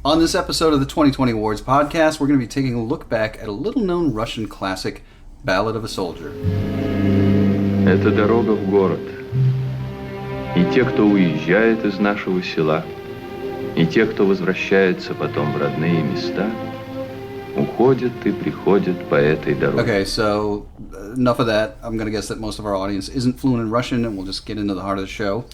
On this episode of the 2020 Awards podcast, we're going to be taking a look back at a little-known Russian classic, Ballad of a Soldier. Это дорога в город. И те, кто уезжает из нашего села, и те, кто возвращается потом в родные места, уходят и приходят по этой дороге. Okay, so enough of that. I'm going to guess that most of our audience isn't fluent in Russian, and we'll just get into the heart of the show.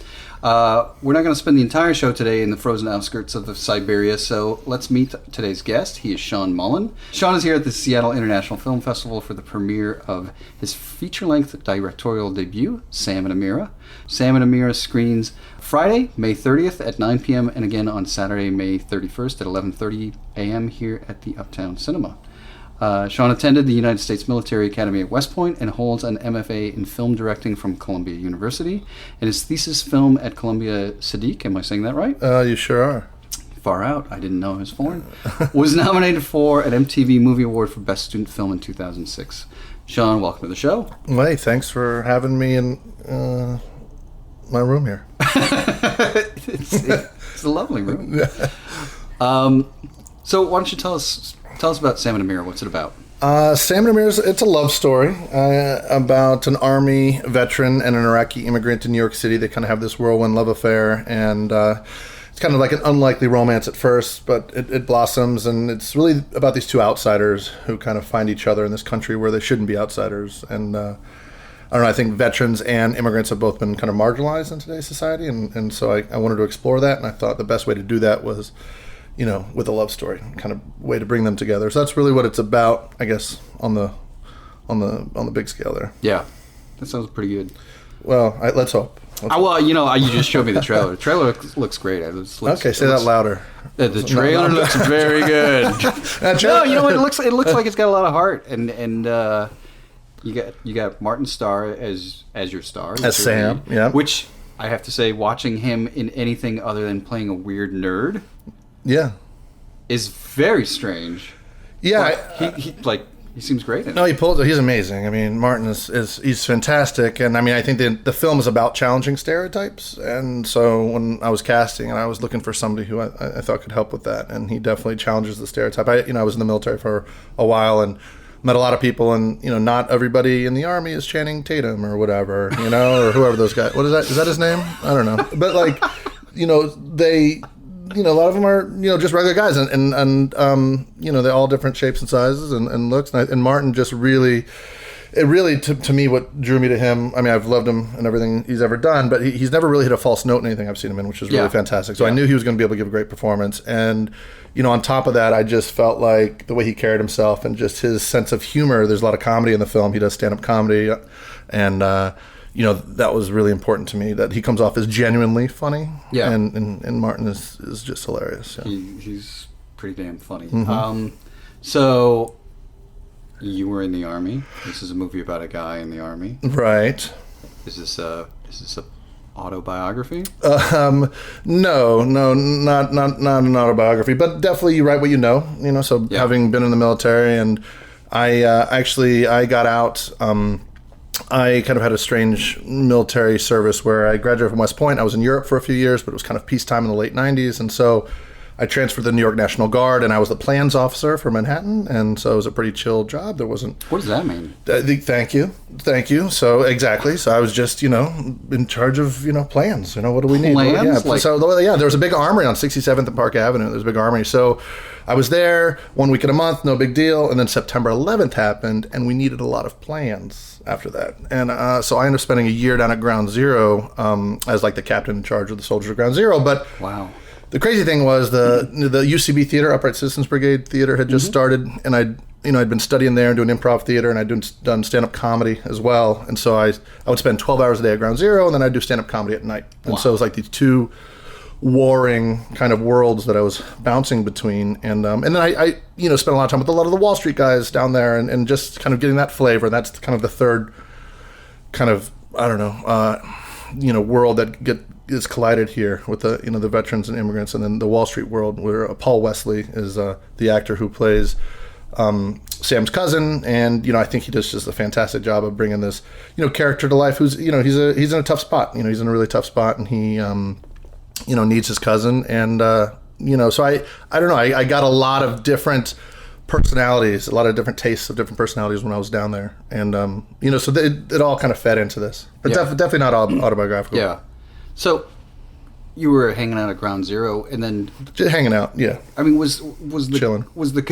We're not going to spend the entire show today in the frozen outskirts of Siberia, so let's meet today's guest. He is Sean Mullin. Sean is here at the Seattle International Film Festival for the premiere of his feature-length directorial debut, Sam and AMIRA. Sam and AMIRA screens Friday, May 30th at 9 p.m. and again on Saturday, May 31st at 11:30 a.m. here at the Uptown Cinema. Sean attended the United States Military Academy at West Point and holds an MFA in film directing from Columbia University. And his thesis film at Columbia Sadiq, am I saying that right? You sure are. Far out. I didn't know it was foreign. Was nominated for an MTV Movie Award for Best Student Film in 2006. Sean, welcome to the show. Hey, thanks for having me in my room here. It's a lovely room. So why don't you tell us about Sam and AMIRA. What's it about? Sam and AMIRA, it's a love story about an Army veteran and an Iraqi immigrant in New York City. They kind of have this whirlwind love affair, and it's kind of like an unlikely romance at first, but it blossoms, and it's really about these two outsiders who kind of find each other in this country where they shouldn't be outsiders. And I don't know, I think veterans and immigrants have both been kind of marginalized in today's society, and so I wanted to explore that, and I thought the best way to do that was, you know, with a love story, kind of way to bring them together. So that's really what it's about, I guess, on the big scale there. Yeah, that sounds pretty good. Well, let's hope. Well, you know, you just showed me the trailer. The trailer looks great. Okay, say that louder. The trailer looks very good. No, you know, it looks like it's got a lot of heart, and you got Martin Starr as your star, as Sam, yeah. Which I have to say, watching him in anything other than playing a weird nerd. Yeah, is very strange. Yeah, he seems great in it. No, he's amazing. I mean, Martin he's fantastic, and I mean, I think the film is about challenging stereotypes, and so when I was casting, and I was looking for somebody who I thought could help with that, and he definitely challenges the stereotype. I was in the military for a while and met a lot of people, and you know, not everybody in the Army is Channing Tatum or whatever, you know, or whoever those guys. What is that? Is that his name? I don't know, but like, you know, a lot of them are, you know, just regular guys, and you know, they're all different shapes and sizes and looks. And Martin just really, to me, what drew me to him. I mean, I've loved him and everything he's ever done, but he's never really hit a false note in anything I've seen him in, which is really fantastic. So I knew he was going to be able to give a great performance. And you know, on top of that, I just felt like the way he carried himself and just his sense of humor. There's a lot of comedy in the film. He does stand-up comedy, and you know, that was really important to me, that he comes off as genuinely funny. Yeah. And Martin is just hilarious. Yeah. He's pretty damn funny. Mm-hmm. So you were in the Army. This is a movie about a guy in the Army. Right. Is this a autobiography? No, not an autobiography, but definitely you write what you know. You know, so having been in the military, and I got out. I kind of had a strange military service where I graduated from West Point. I was in Europe for a few years, but it was kind of peacetime in the late 90s. And so I transferred to the New York National Guard, and I was the plans officer for Manhattan. And so it was a pretty chill job. There wasn't... What does that mean? Thank you. So exactly. So I was just, you know, in charge of, you know, plans. You know, what do we need? Plans? There was a big armory on 67th and Park Avenue. There was a big armory. So I was there 1 week in a month, no big deal. And then September 11th happened, and we needed a lot of plans after that. And so I ended up spending a year down at Ground Zero as like the captain in charge of the soldiers of Ground Zero. But wow. The crazy thing was the UCB Theater, Upright Citizens Brigade Theater, had just started, and I'd been studying there and doing improv theater, and I'd done stand-up comedy as well. And so I would spend 12 hours a day at Ground Zero, and then I'd do stand-up comedy at night. And so it was like these two warring kind of worlds that I was bouncing between. And then I spent a lot of time with a lot of the Wall Street guys down there, and just kind of getting that flavor. That's kind of the third kind of, I don't know, world that is collided here with the veterans and immigrants, and then the Wall Street world, where Paul Wesley is the actor who plays Sam's cousin, and I think he does just a fantastic job of bringing this character to life. Who's he's in a tough spot. He's in a really tough spot, and he needs his cousin, and So I don't know. I got a lot of different personalities, a lot of different tastes of different personalities when I was down there, and so it all kind of fed into this. But definitely not autobiographical. Yeah. So you were hanging out at Ground Zero, and then just hanging out. Yeah. I mean, was the chilling? Was the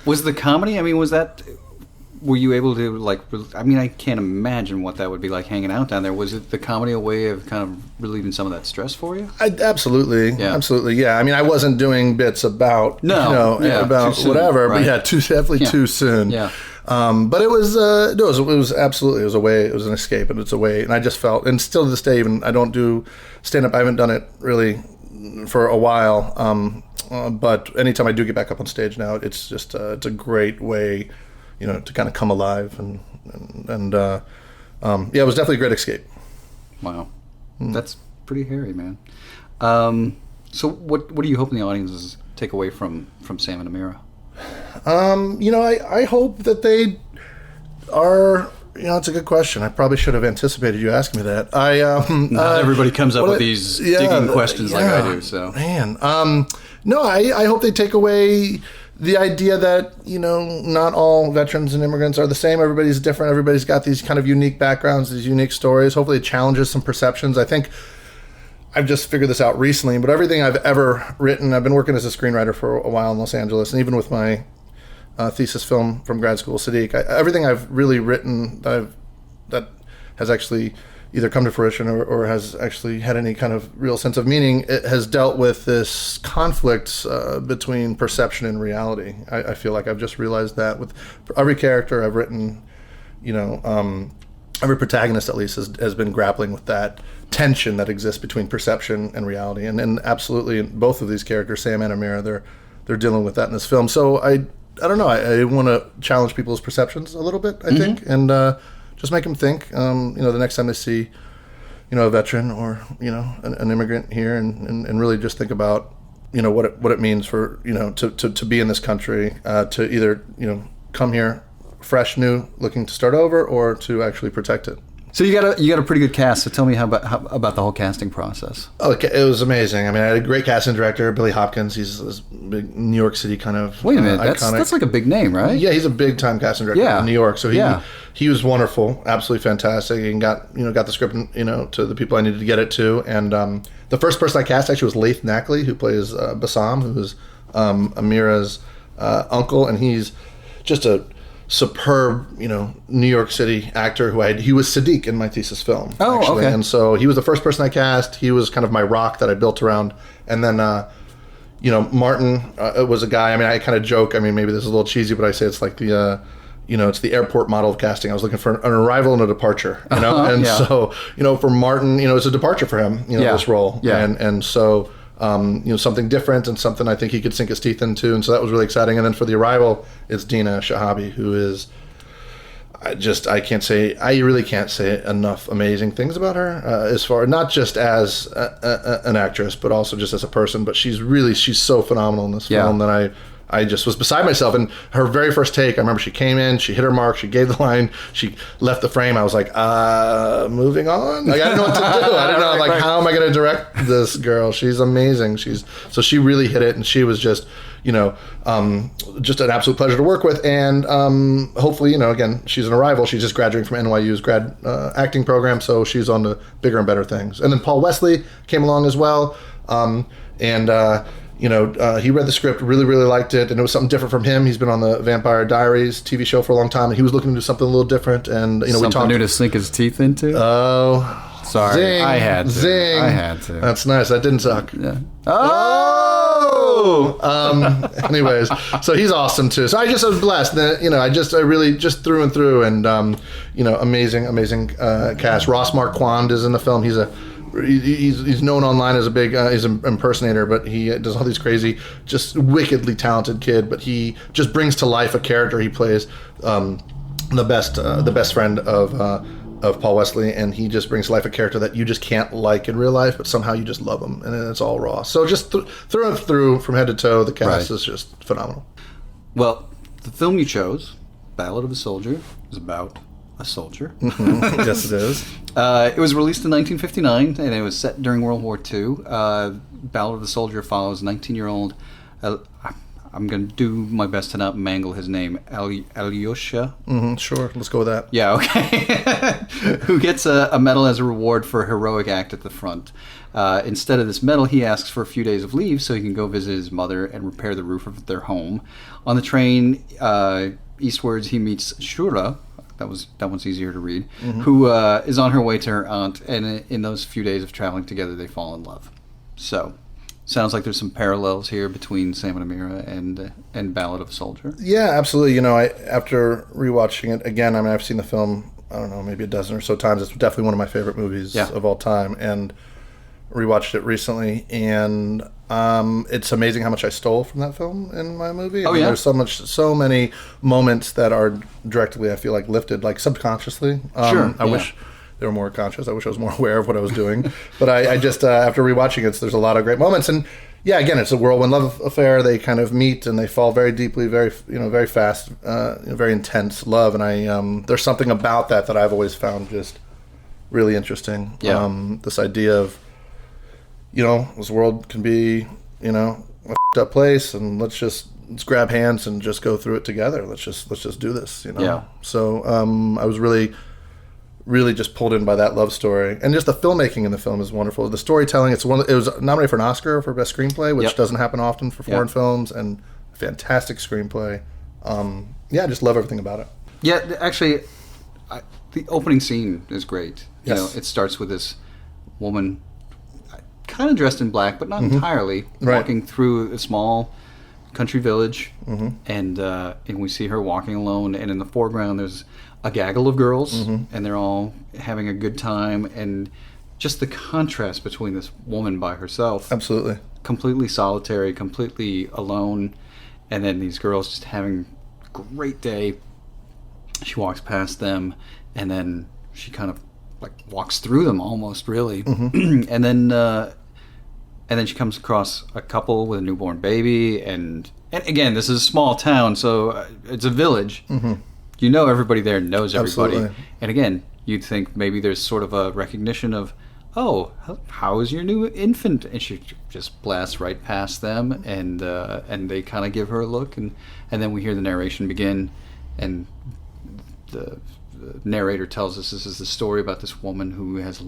was the comedy? I mean, was that? Were you able to I mean, I can't imagine what that would be like hanging out down there. Was it the comedy a way of kind of relieving some of that stress for you? Absolutely. Yeah. I mean, I wasn't doing bits about about whatever, right. But definitely too soon. Yeah. But it was absolutely, it was a way, it was an escape, and it's a way, and I just felt, and still to this day, even I don't do stand up. I haven't done it really for a while. But anytime I do get back up on stage now, it's just it's a great way, to kind of come alive, and it was definitely a great escape. Wow, that's pretty hairy, man. So what are you hoping the audiences take away from Sam and Amira? I hope that they are. It's a good question. I probably should have anticipated you asking me that. Not everybody comes up with these digging questions like I do. So, man, no, I hope they take away the idea that not all veterans and immigrants are the same. Everybody's different. Everybody's got these kind of unique backgrounds, these unique stories. Hopefully, it challenges some perceptions. I think I've just figured this out recently, but everything I've ever written, I've been working as a screenwriter for a while in Los Angeles, and even with my thesis film from grad school, Sadiq, everything I've really written that has actually either come to fruition or has actually had any kind of real sense of meaning, it has dealt with this conflict between perception and reality. I feel like I've just realized that with every character I've written, every protagonist at least has been grappling with that tension that exists between perception and reality, and absolutely in both of these characters, Sam and Amira, they're dealing with that in this film. So I don't know. I want to challenge people's perceptions a little bit, I think, and just make them think. The next time they see, a veteran or an immigrant here, and really just think about what it means for to be in this country, to either come here fresh, new, looking to start over, or to actually protect it. So you got a pretty good cast. So tell me how about the whole casting process. Oh, it was amazing. I mean, I had a great casting director, Billy Hopkins. He's this big New York City kind of Wait a minute, that's like a big name, right? Yeah, he's a big time casting director in New York. So he was wonderful, absolutely fantastic, and got the script to the people I needed to get it to. And the first person I cast actually was Laith Nackley, who plays Bassam, who is Amira's uncle, and he's just a superb, New York City actor he was Sadiq in my thesis film. Oh, actually. okay. And so he was the first person I cast. He was kind of my rock that I built around. And then, Martin was a guy. I mean, I kind of joke. I mean, maybe this is a little cheesy, but I say it's like the, it's the airport model of casting. I was looking for an arrival and a departure, So, for Martin, it's a departure for him, this role. Yeah. And so, something different and something I think he could sink his teeth into, and so that was really exciting. And then for the arrival, it's Dina Shahabi, who is I really can't say enough amazing things about her, as far not just as an actress, but also just as a person. But she's so phenomenal in this film that I just was beside myself. And her very first take, I remember she came in, she hit her mark, she gave the line, she left the frame. I was like, moving on. Like, I didn't know what to do. I didn't know, like, how am I going to direct this girl? She's amazing. So she really hit it, and she was just, just an absolute pleasure to work with. And hopefully, again, she's an arrival. She's just graduating from NYU's grad acting program, so she's on to bigger and better things. And then Paul Wesley came along as well. He read the script, really, really liked it, and it was something different from him. He's been on the Vampire Diaries TV show for a long time, and he was looking to do something a little different. And we talked. Something new to sink his teeth into. Oh, sorry, zing, I had to. Zing. I had to. That's nice. That didn't suck. Yeah. Oh. Anyways, so he's awesome too. So I was blessed. I really just through and through, and amazing cast. Ross Marquand is in the film. He's known online as a big he's an impersonator, but he does all these crazy, just wickedly talented kid. But he just brings to life a character he plays, the best friend of Paul Wesley, and he just brings to life a character that you just can't like in real life, but somehow you just love him, and it's all raw. So just through and through, from head to toe, the cast is just phenomenal. Well, the film you chose, Ballad of a Soldier, is about a Soldier. Yes, it is. It was released in 1959, and it was set during World War II. Ballad of a Soldier follows 19-year-old... I'm going to do my best to not mangle his name. Alyosha? Sure, let's go with that. Yeah, okay. Who gets a medal as a reward for a heroic act at the front. Instead of this medal, he asks for a few days of leave so he can go visit his mother and repair the roof of their home. On the train eastwards, he meets Shura. That one's easier to read. Who is on her way to her aunt, and in those few days of traveling together, they fall in love. So... sounds like there's some parallels here between Sam and Amira and Ballad of a Soldier. Yeah, absolutely. After rewatching it again, I've seen the film, I don't know, maybe a dozen or so times. It's definitely one of my favorite movies of all time, and rewatched it recently. And it's amazing how much I stole from that film in my movie. There's so many moments that are directly, I feel like, lifted, like subconsciously. I wish they were more conscious. I wish I was more aware of what I was doing. But I just, after rewatching it, there's a lot of great moments. And yeah, again, it's a whirlwind love affair. They kind of meet and they fall very deeply, very fast, very intense love. And there's something about that I've always found just really interesting. Yeah. This idea of, this world can be, a f***ed up place, and let's grab hands and just go through it together. Let's just do this, Yeah. So I was really just pulled in by that love story, and just the filmmaking in the film is wonderful. The storytelling, it was nominated for an Oscar for best screenplay, which doesn't happen often for foreign films, and fantastic screenplay. I just love everything about it. Yeah, actually, the opening scene is great. Yes. It starts with this woman, kind of dressed in black, but not entirely, walking through a small country village, and we see her walking alone, and in the foreground there's a gaggle of girls, and they're all having a good time, and just the contrast between this woman by herself, absolutely, completely solitary, completely alone, and then these girls just having a great day. She walks past them, and then she kind of like walks through them almost, really, and then she comes across a couple with a newborn baby, and again, this is a small town, so it's a village. Everybody there knows everybody. Absolutely. And again, you'd think maybe there's sort of a recognition of, oh, how is your new infant? And she just blasts right past them, and they kind of give her a look, and then we hear the narration begin, and the narrator tells us this is the story about this woman who has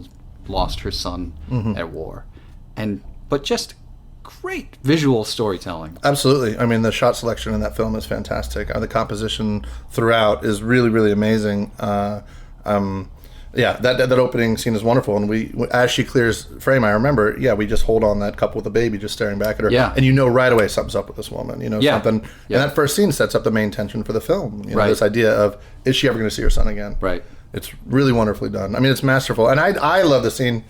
lost her son at war. But just great visual storytelling. Absolutely. I mean, the shot selection in that film is fantastic. The composition throughout is really, really amazing. That opening scene is wonderful. And as she clears frame, I remember, we just hold on that couple with the baby just staring back at her. Yeah. And right away something's up with this woman. Something. And that first scene sets up the main tension for the film. This idea of, is she ever going to see her son again? Right. It's really wonderfully done. I mean, it's masterful. And I love the scene,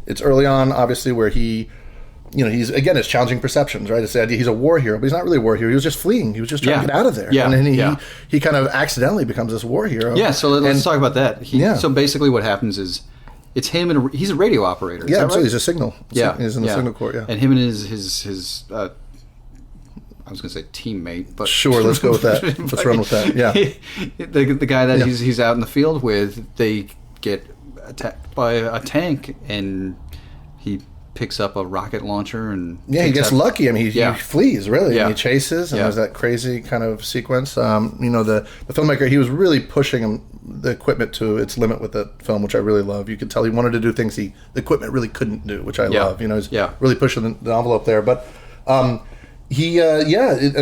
it's early on, obviously, where it's challenging perceptions, right? It's the idea he's a war hero, but he's not really a war hero. He was just fleeing. He was just trying to get out of there. Yeah. And then he kind of accidentally becomes this war hero. Yeah, so let's talk about that. So basically what happens is, it's him and he's a radio operator. Yeah, absolutely. Right? He's a signal. He's in the signal corps, And him and his I was going to say teammate, but... Sure, let's go with that. Let's run with that, yeah. The guy that he's out in the field with, they get attacked by a tank, and he picks up a rocket launcher and he gets lucky. I mean, he flees really, and he chases, and there's that crazy kind of sequence. The filmmaker, he was really pushing the equipment to its limit with the film, which I really love. You could tell he wanted to do things the equipment really couldn't do, which I love. He's really pushing the envelope there, but. And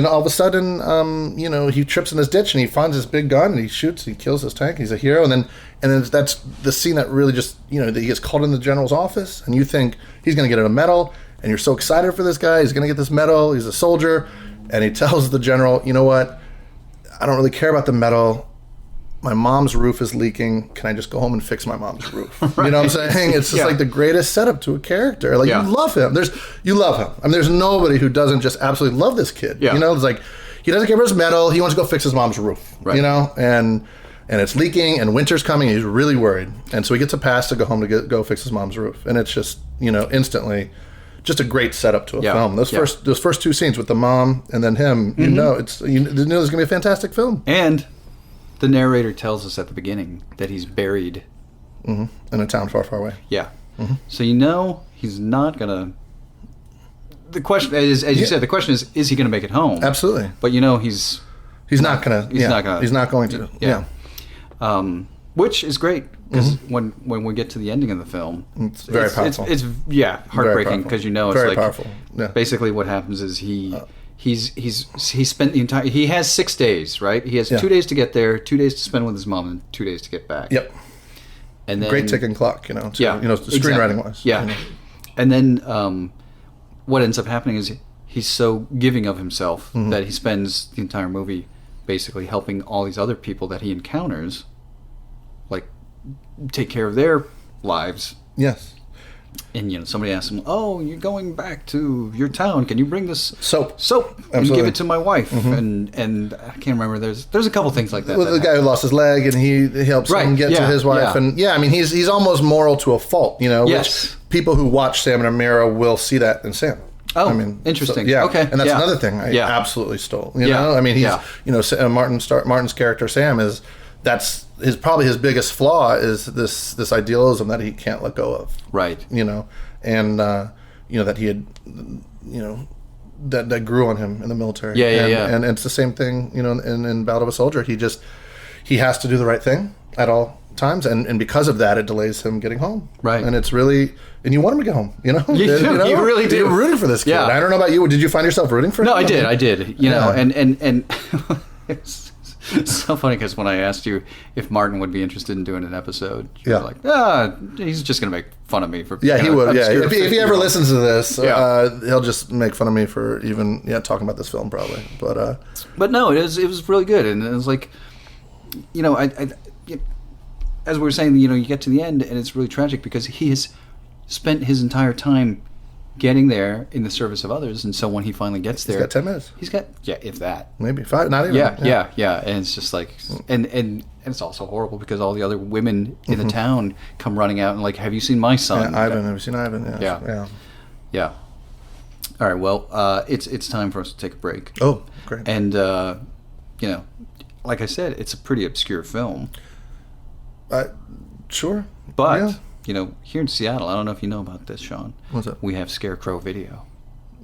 all of a sudden, he trips in this ditch and he finds this big gun and he shoots, he kills this tank, he's a hero, and then that's the scene that really just, that he gets called in the general's office, and you think he's going to get a medal, and you're so excited for this guy, he's going to get this medal, he's a soldier, and he tells the general, you know what, I don't really care about the medal, my mom's roof is leaking, can I just go home and fix my mom's roof? Right. You know what I'm saying? It's just like the greatest setup to a character. Like, you love him. You love him. I mean, there's nobody who doesn't just absolutely love this kid. Yeah. It's like, he doesn't care about his medal, he wants to go fix his mom's roof. Right. And it's leaking, and winter's coming, and he's really worried. And so he gets a pass to go home to go fix his mom's roof. And it's just, instantly just a great setup to a film. Those first two scenes with the mom and then him, there's going to be a fantastic film. And the narrator tells us at the beginning that he's buried in a town far, far away. Yeah. So you know he's not gonna. The question is, as you said, the question is he gonna make it home? Absolutely. But you know he's not gonna. He's not going to. Yeah. Which is great because when we get to the ending of the film, it's very powerful. It's heartbreaking because you know it's very like powerful. Yeah. Basically what happens is he spent the entire. He has 6 days, right? He has 2 days to get there, 2 days to spend with his mom, and 2 days to get back. Yep. And then, great ticking clock, screenwriting wise. Yeah. And then what ends up happening is he's so giving of himself that he spends the entire movie basically helping all these other people that he encounters, like, take care of their lives. Yes. And somebody asks him, "Oh, you're going back to your town. Can you bring this soap and give it to my wife?" And I can't remember. There's a couple things like that. Well, the guy who lost his leg and he helps him get to his wife, and I mean he's almost moral to a fault. Which people who watch Sam and Amira will see that in Sam. Oh, I mean, interesting. So, okay, and that's another thing I absolutely stole. I mean, he's Martin's character Sam is probably his biggest flaw is this idealism that he can't let go of. Right. And that he had that grew on him in the military. And it's the same thing, in Ballad of a Soldier. He has to do the right thing at all times, and because of that, it delays him getting home. Right. And it's really, and you want him to get home. You really do. You're rooting for this kid. Yeah. I don't know about you. Did you find yourself rooting for him? No, I did. And it's so funny because when I asked you if Martin would be interested in doing an episode, you were like, he's just going to make fun of me for. Yeah, he would. Yeah, if he ever listens to this, he'll just make fun of me for even talking about this film probably. But no, it was really good, and it was like, as we were saying, you get to the end, and it's really tragic because he has spent his entire time getting there in the service of others, and so when he finally gets there, he's got 10 minutes. He's got if that, maybe 5, not even. Yeah, and it's just like, and it's also horrible because all the other women in the town come running out and like, have you seen my son? Ivan, have you seen Ivan? Yeah. All right, well, it's time for us to take a break. Oh, great. And like I said, it's a pretty obscure film. Sure. But, here in Seattle, I don't know if you know about this, Sean. What's that? We have Scarecrow Video.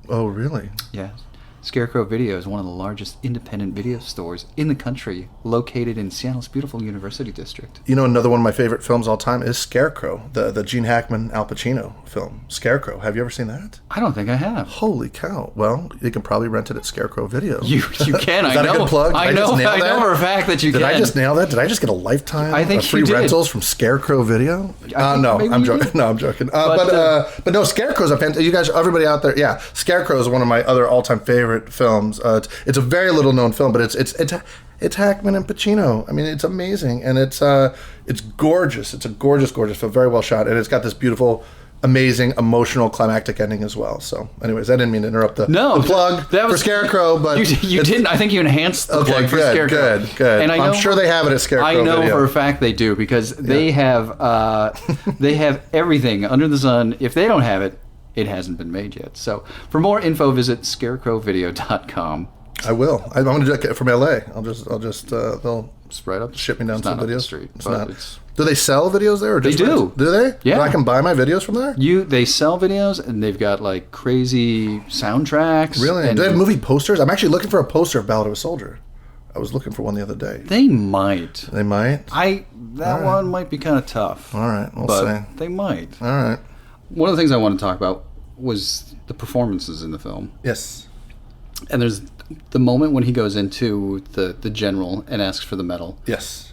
Oh, really? Yes. Scarecrow Video is one of the largest independent video stores in the country, located in Seattle's beautiful University District. Another one of my favorite films all time is Scarecrow, the Gene Hackman Al Pacino film. Scarecrow. Have you ever seen that? I don't think I have. Holy cow. Well, you can probably rent it at Scarecrow Video. You can. Is that a good plug? I know for a fact that you can. Did I just nail that? Did I just get a lifetime of free rentals from Scarecrow Video? No, I'm joking. No, I'm joking. But no, Scarecrow's a fantastic. You guys, everybody out there, Scarecrow is one of my other all-time favorite films. It's a very little known film, but it's Hackman and Pacino. I mean, it's amazing, and it's gorgeous. It's a gorgeous film, very well shot, and it's got this beautiful, amazing, emotional, climactic ending as well. So, anyways, I didn't mean to interrupt the plug for Scarecrow, but you didn't. I think you enhanced the plug for Scarecrow. Good. And I'm sure they have it at Scarecrow. I know Video. for a fact they do because they have everything under the sun. If they don't have it, it hasn't been made yet. So, for more info, visit scarecrowvideo.com. I will. I'm going to do it from LA. I'll just they'll right up. ship me down some videos. The street, it's not. Do they sell videos there? Or they do. Do they? Yeah. I can buy my videos from there? They sell videos, and they've got like crazy soundtracks. Really? Do they have movie posters? I'm actually looking for a poster of Ballad of a Soldier. I was looking for one the other day. They might. They might? That one might be kind of tough. All right. We'll see. They might. All right. One of the things I want to talk about was the performances in the film. Yes. And there's the moment when he goes into the general and asks for the medal. Yes.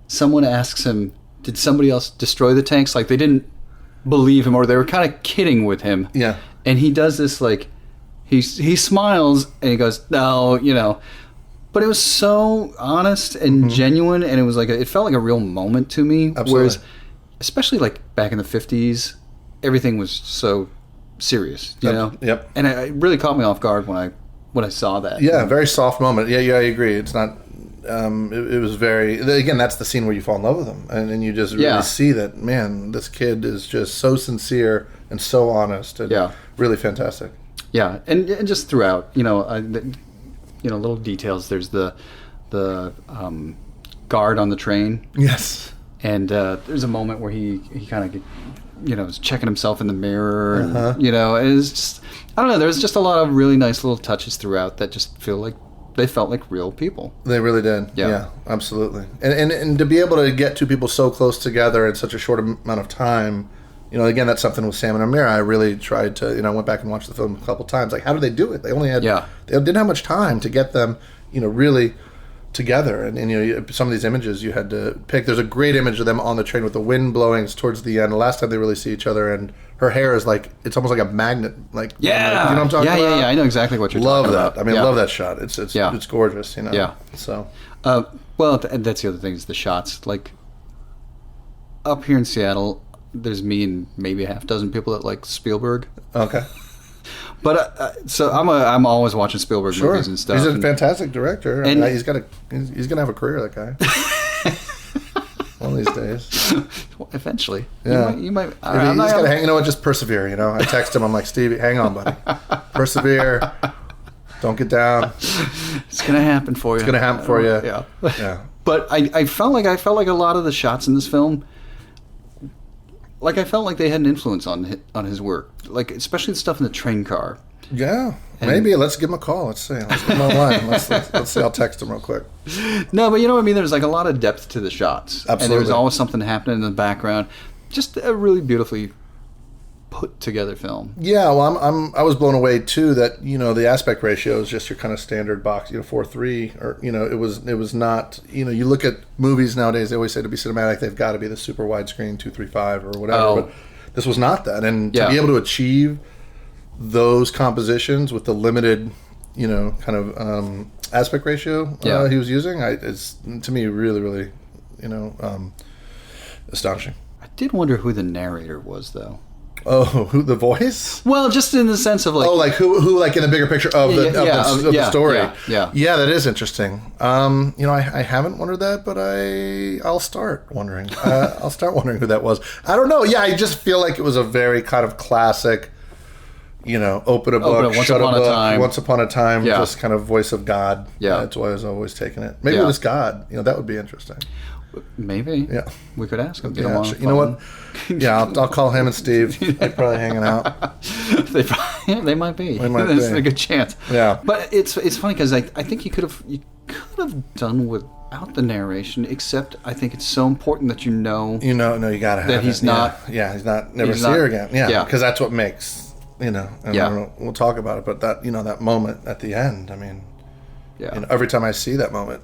Someone asks him, did somebody else destroy the tanks? Like, they didn't believe him, or they were kind of kidding with him. Yeah. And he does this, like, he smiles, and he goes, no, But it was so honest and genuine, and it was like it felt like a real moment to me. Absolutely. Whereas, especially like back in the 50s, everything was so serious, you know? Yep. And it really caught me off guard when I saw that. Yeah, very soft moment. Yeah, I agree. It's not... it was very... Again, that's the scene where you fall in love with him. And then you just really see that, man, this kid is just so sincere and so honest. And really fantastic. Yeah, and just throughout, little details. There's the the guard on the train. Yes. And there's a moment where he kind of, is checking himself in the mirror. And, it's just, I don't know. There's just a lot of really nice little touches throughout that just feel like they felt like real people. They really did. Yeah, absolutely. And to be able to get two people so close together in such a short amount of time, again, that's something with Sam and Amira. I really tried to, I went back and watched the film a couple times. Like, how did they do it? They only had, they didn't have much time to get them, really together. And some of these images you had to pick. There's a great image of them on the train with the wind blowing towards the end. The last time they really see each other, and her hair is like, it's almost like a magnet. Like, you know what I'm talking about? Yeah, I know exactly what you're talking about. Love that. I mean, I love that shot. It's gorgeous, Yeah. So. Well, that's the other thing is the shots. Like, up here in Seattle, there's me and maybe a half dozen people that like Spielberg. Okay. But so I'm always watching Spielberg movies and stuff. He's a fantastic director. And he's gonna have a career, that guy. One of these days. Eventually. Yeah. You might. He's got to hang. Just persevere. I text him. I'm like, Stevie, hang on, buddy. Persevere. Don't get down. It's gonna happen for you. It's gonna happen for you. Yeah. Yeah. But I felt like a lot of the shots in this film. Like, I felt like they had an influence on his work, like especially the stuff in the train car. Yeah, maybe. Let's give him a call. Let's see. Let's give him a line. Let's see. I'll text him real quick. No, but you know what I mean. There's like a lot of depth to the shots, Absolutely. And there's always something happening in the background. Just a really beautifully put together film. Yeah, well, I was blown away too that the aspect ratio is just your kind of standard box 4:3 or it was not you look at movies nowadays, they always say to be cinematic they've got to be the super widescreen 2:35 or whatever, but this was not that, and to be able to achieve those compositions with the limited kind of aspect ratio he was using, it's to me really really astonishing. I did wonder who the narrator was though. Oh, who, the voice? Well, just in the sense of like... Oh, like who like in the bigger picture of the story. Yeah, that is interesting. I haven't wondered that, but I'll start wondering. I'll start wondering who that was. I don't know. Yeah, I just feel like it was a very kind of classic, open a book, shut a book, once upon a time, just kind of voice of God. Yeah. That's why I was always taking it. Maybe it was God. That would be interesting. Maybe. Yeah. We could ask him. You know what? Yeah, I'll call him and Steve. They're probably hanging out. They might be. There's a good chance. Yeah. But it's funny because I think you could have done without the narration, except I think it's so important that you no, you gotta have that he's it. not. Yeah, he's not. Never see her again. Yeah, because that's what makes And we'll talk about it, but that that moment at the end. I mean, every time I see that moment.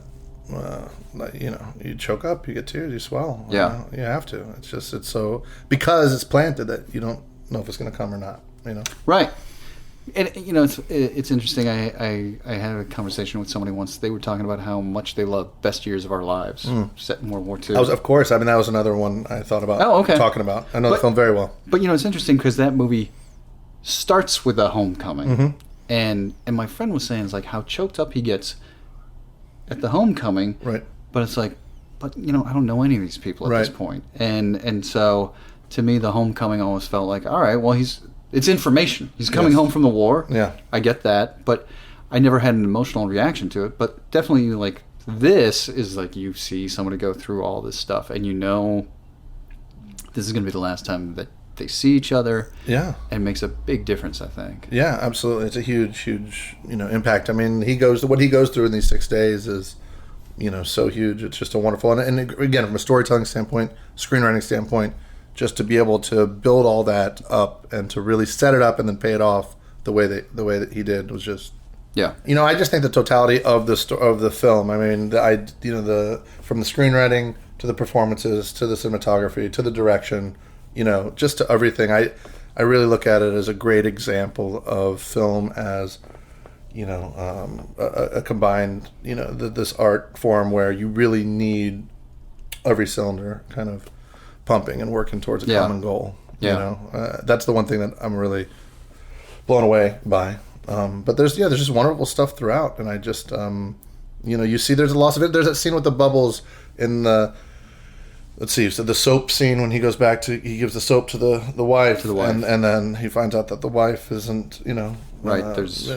You choke up, you get tears, you swell. Yeah, you have to. It's so because it's planted that you don't know if it's going to come or not. Right. And it's interesting. I had a conversation with somebody once. They were talking about how much they love Best Years of Our Lives, set in World War II. Of course. I mean, that was another one I thought about. Talking about. I know the film very well. But it's interesting because that movie starts with a homecoming, and my friend was saying it's like how choked up he gets at the homecoming, right? But it's like, I don't know any of these people at this point, and so to me, the homecoming always felt like, all right, well, it's information. He's coming home from the war. Yeah, I get that, but I never had an emotional reaction to it. But definitely, like this is like you see somebody go through all this stuff, and this is going to be the last time that they see each other. Yeah, and it makes a big difference, I think. Yeah, absolutely. It's a huge impact. I mean, what he goes through in these 6 days is so huge. It's just a wonderful, and again, from a storytelling standpoint, screenwriting standpoint, just to be able to build all that up and to really set it up and then pay it off the way that he did was just I just think the totality of the film. I mean, from the screenwriting to the performances to the cinematography to the direction. Just to everything. I really look at it as a great example of film as, a combined, this art form where you really need every cylinder kind of pumping and working towards a common goal. That's the one thing that I'm really blown away by. But there's just wonderful stuff throughout, and I just, you see there's a loss of it. There's that scene with the bubbles in the. Let's see. So the soap scene when he goes back he gives the soap to the wife, and then he finds out that the wife isn't, right. There's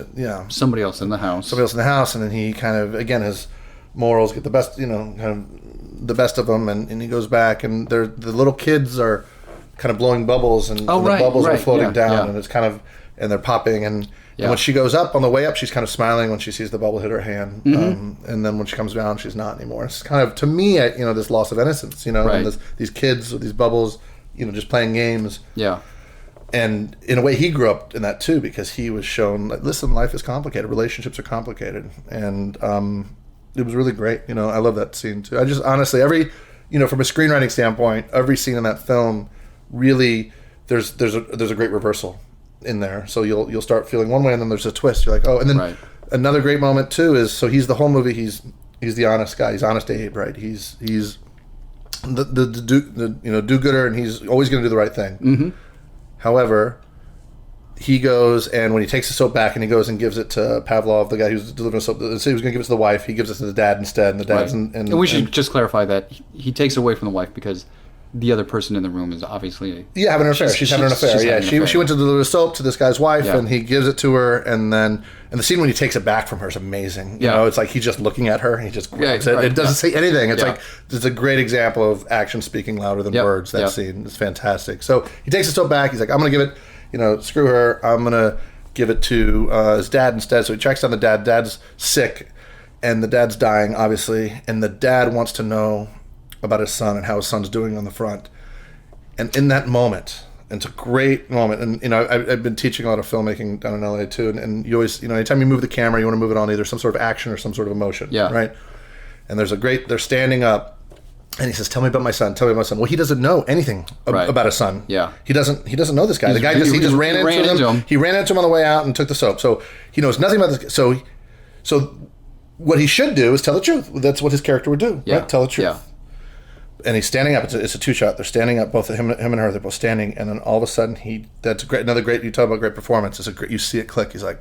somebody else in the house. And then he kind of again has morals, get the best, kind of the best of them, and he goes back, and the little kids are kind of blowing bubbles, and, the bubbles are floating down, and it's kind of, and they're popping, and when she goes up, on the way up, she's kind of smiling when she sees the bubble hit her hand, and then when she comes down, she's not anymore. It's kind of, to me, this loss of innocence, and these kids with these bubbles, just playing games. Yeah. And in a way, he grew up in that too, because he was shown, like, listen, life is complicated, relationships are complicated, and it was really great. I love that scene too. I just honestly, every, from a screenwriting standpoint, every scene in that film really, there's a great reversal in there. So you'll start feeling one way, and then there's a twist. You're like, oh, and then another great moment too is, so he's the whole movie. He's the honest guy. He's Honest Abe, right? He's the do-gooder, and he's always going to do the right thing. Mm-hmm. However, he goes, and when he takes the soap back and he goes and gives it to Pavlov, the guy who's delivering the soap, so he was going to give it to the wife. He gives it to the dad instead, and the dad's and we should just clarify that he takes it away from the wife because the other person in the room is obviously having an affair. She's having an affair. She went to deliver the soap to this guy's wife, and he gives it to her, and the scene when he takes it back from her is amazing. It's like he's just looking at her, and he just grabs it. It doesn't say anything. It's like, it's a great example of action speaking louder than words. That scene is fantastic. So he takes the soap back. He's like, I'm going to give it, screw her. I'm going to give it to his dad instead. So he tracks down the dad. Dad's sick, and the dad's dying, obviously, and the dad wants to know about his son and how his son's doing on the front. And in that moment, and it's a great moment, and I've been teaching a lot of filmmaking down in LA too, and you always, anytime you move the camera, you want to move it on either some sort of action or some sort of emotion, right? And they're standing up, and he says, tell me about my son, well, he doesn't know anything about his son. He doesn't know this guy. The guy just ran into him. He ran into him on the way out and took the soap, so he knows nothing about this. So what he should do is tell the truth. That's what his character would do, right? Tell the truth. And he's standing up. It's a two-shot. They're standing up, both him and her. They're both standing, and then all of a sudden, that's great. Another great. You talk about great performance. You see it click. He's like,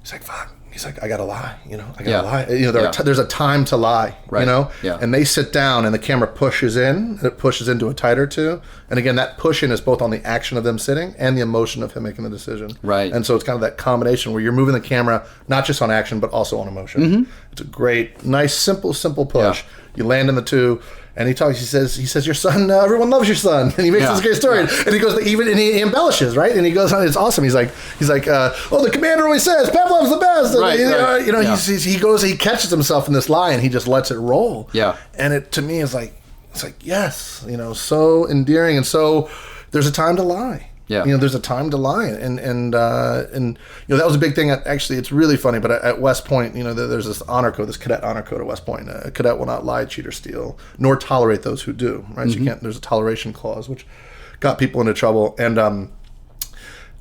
fuck. He's like, I gotta lie. I gotta lie. There's a time to lie. And they sit down, and the camera pushes in. It pushes into a tight or two. And again, that push in is both on the action of them sitting and the emotion of him making the decision. Right. And so it's kind of that combination where you're moving the camera not just on action but also on emotion. Mm-hmm. It's a great, nice, simple push. You land in the two. And he says, your son, everyone loves your son. And he makes this great story. And he goes, and he embellishes, right? And he goes on, it's awesome. He's like, the commander always says, Pavlov's the best. He goes, he catches himself in this lie, and he just lets it roll. Yeah. And it, to me, is like, yes, so endearing. And so there's a time to lie. Yeah. There's a time to lie, and that was a big thing. Actually, it's really funny. But at West Point, there's this honor code, this cadet honor code at West Point. A cadet will not lie, cheat, or steal, nor tolerate those who do. Right? Mm-hmm. So you can't. There's a toleration clause, which got people into trouble. And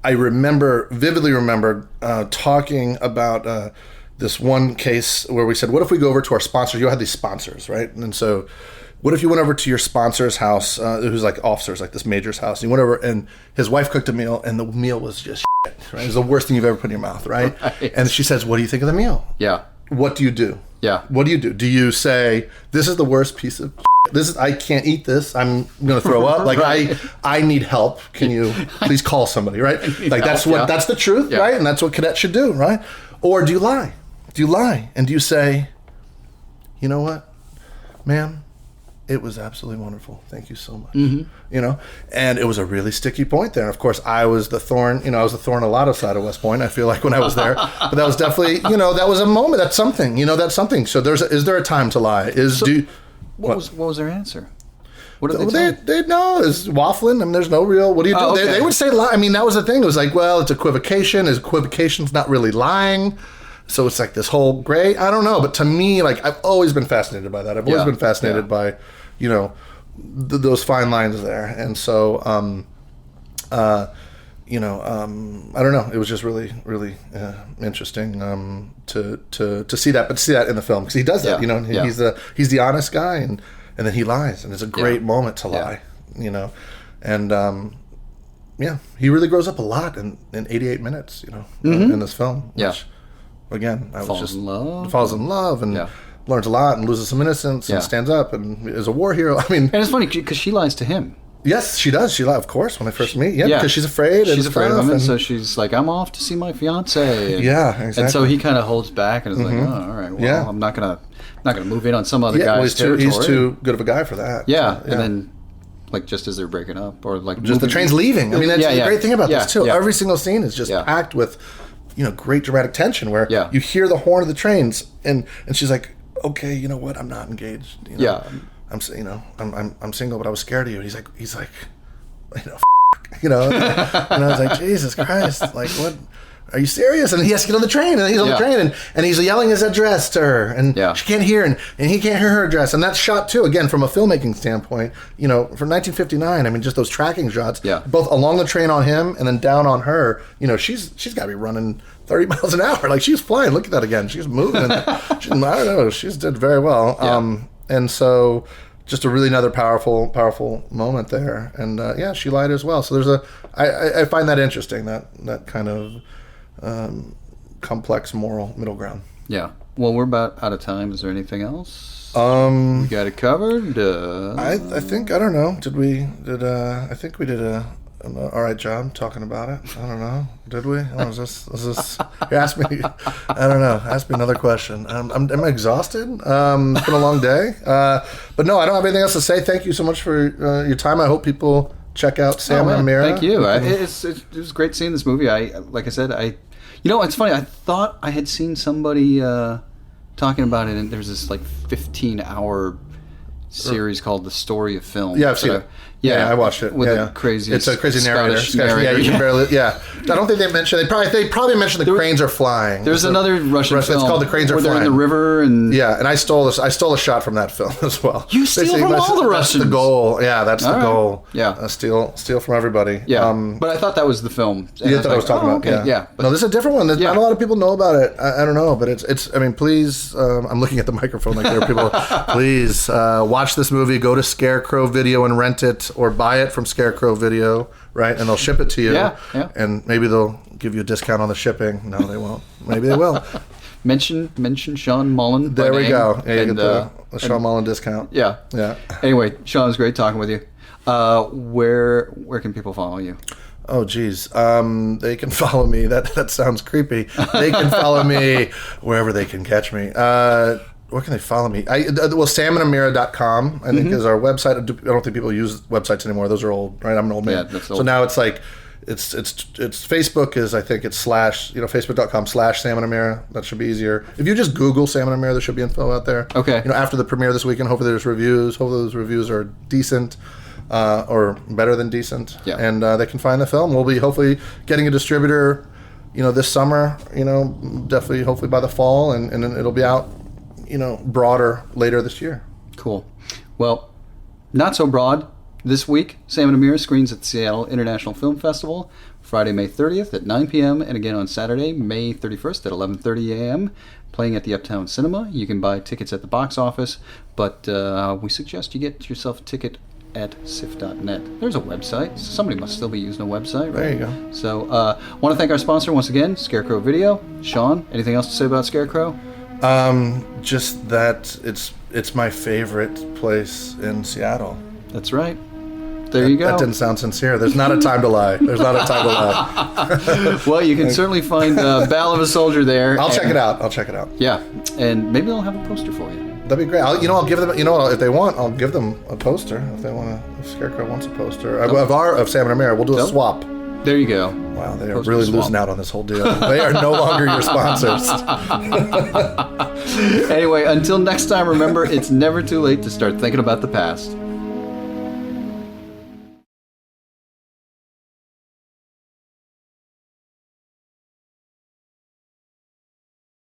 I vividly remember talking about this one case where we said, what if we go over to our sponsors? You had these sponsors, right? And so, what if you went over to your sponsor's house, who's like officers, like this major's house, and you went over, and his wife cooked a meal, and the meal was just shit, right? It was the worst thing you've ever put in your mouth, right? And she says, what do you think of the meal? Yeah. What do you do? Yeah. What do you do? Do you say, this is the worst piece of shit. I can't eat this. I'm going to throw up. Like, I need help. Can you please call somebody, right? Like, that's the truth, right? And that's what cadets should do, right? Or do you lie? And do you say, you know what, ma'am? It was absolutely wonderful. Thank you so much. Mm-hmm. And it was a really sticky point there. And of course, I was the thorn. I was the thorn a lot of side of West Point. I feel like when I was there, but that was definitely, that was a moment. That's something. That's something. So is there a time to lie? What was their answer? What did they know? Is waffling. I mean, there's no real. What do you do? Okay. They would say lie. I mean, that was the thing. It was like, well, it's equivocation. Equivocation's not really lying. So it's like this whole gray. I don't know, but to me, like, I've always been fascinated by that. I've always been fascinated by, those fine lines there. And so, I don't know. It was just really, really interesting to see that, but to see that in the film, because he does that. He's the honest guy, and then he lies, and it's a great moment to lie. And he really grows up a lot in 88 minutes. In this film. Which, again, falls in love and learns a lot and loses some innocence and stands up and is a war hero. I mean, and it's funny because she lies to him. Yes, she does. Of course, when they first meet. Yeah, Yeah. because she's afraid. She's afraid of him, and and so she's like, "I'm off to see my fiance." Yeah, exactly. And so he kind of holds back and is like, "Oh, all right, well, Yeah. I'm not gonna move in on some other yeah, well, guy's territory." he's too good of a guy for that. Yeah, So, and then like just as they're breaking up, or like just the train's leaving. I mean, that's the great thing about this too. Yeah. Every single scene is just packed with, great dramatic tension where you hear the horn of the trains, and she's like, "Okay, you know what? I'm not engaged. I'm single, but I was scared of you." And he's like, and I was like, Jesus Christ, like what? Are you serious? And he has to get on the train, and he's on the train, and he's yelling his address to her, and she can't hear, and he can't hear her address, and that's shot too, again, from a filmmaking standpoint, from 1959. I mean, just those tracking shots, both along the train on him and then down on her. She's got to be running 30 miles an hour, like she's flying. Look at that again, she's moving. I don't know, she's did very well, and so. Just a really another powerful moment there, and she lied as well. So there's I find that interesting, that kind of complex moral middle ground. Yeah. Well, we're about out of time. Is there anything else? We got it covered. I think I don't know. I think we did an all right job talking about it. I don't know. Did we? Oh, was this? You asked me. I don't know. Ask me another question. Am I exhausted? It's been a long day. But no, I don't have anything else to say. Thank you so much for your time. I hope people check out Sam and AMIRA. Thank you. It was great seeing this movie. Like I said, it's funny. I thought I had seen somebody talking about it, and there's this like 15-hour series called The Story of Film. Yeah, I've seen it. Yeah, I watched it. With a crazy, it's a crazy Scottish narrator. narrator. Yeah, you can barely. Yeah, I don't think they mentioned. They probably mentioned the cranes are flying. There's another Russian film. It's called The Cranes Are Flying. Where they're in the river and and I stole a shot from that film as well. You steal from all the Russians. That's the goal. Yeah, that's the goal. Yeah, steal from everybody. Yeah, but I thought that was the film. You thought I was talking about? Okay. Yeah. No, this is a different one. Not a lot of people know about it. I don't know, but it's. I mean, please. I'm looking at the microphone like there are people. Please watch this movie. Go to Scarecrow Video and rent it, or buy it from Scarecrow Video, right? And they'll ship it to you. Yeah. And maybe they'll give you a discount on the shipping. No, they won't. Maybe they will. Mention Sean Mullin. There we go. Yeah, you get the Sean Mullin discount. Yeah. Anyway, Sean, it was great talking with you. Where can people follow you? Oh, geez. They can follow me. That sounds creepy. They can follow me wherever they can catch me. Where can they follow me? SamandAmira.com, I think, is our website. I don't think people use websites anymore. Those are old, right? I'm an old man. That's old. So now it's like, it's Facebook is, I think it's / Facebook.com/SamandAmira. That should be easier. If you just Google Sam and AMIRA, there should be info out there. Okay. After the premiere this weekend, hopefully there's reviews. Hopefully those reviews are decent. Or better than decent. Yeah. And they can find the film. We'll be hopefully getting a distributor, this summer, definitely, hopefully by the fall, and then it'll be out, broader later this year. Cool. Well, not so broad. This week, Sam and AMIRA screens at the Seattle International Film Festival, Friday, May 30th at 9 p.m. and again on Saturday, May 31st at 11:30 a.m., playing at the Uptown Cinema. You can buy tickets at the box office, but we suggest you get yourself a ticket at sif.net. There's a website. Somebody must still be using a website, right? There you go. So, want to thank our sponsor once again, Scarecrow Video. Sean, anything else to say about Scarecrow? Just that it's my favorite place in Seattle. That's right. There you go. That didn't sound sincere. There's not a time to lie. Well, you can certainly find Ballad of a Soldier there. I'll check it out. Yeah, and maybe they'll have a poster for you. That'd be great. I'll give them. If they want, I'll give them a poster. If Scarecrow wants a poster of Sam and AMIRA, we'll do a swap. There you go. Wow, they are really losing out on this whole deal. They are no longer your sponsors. Anyway, until next time, remember, it's never too late to start thinking about the past.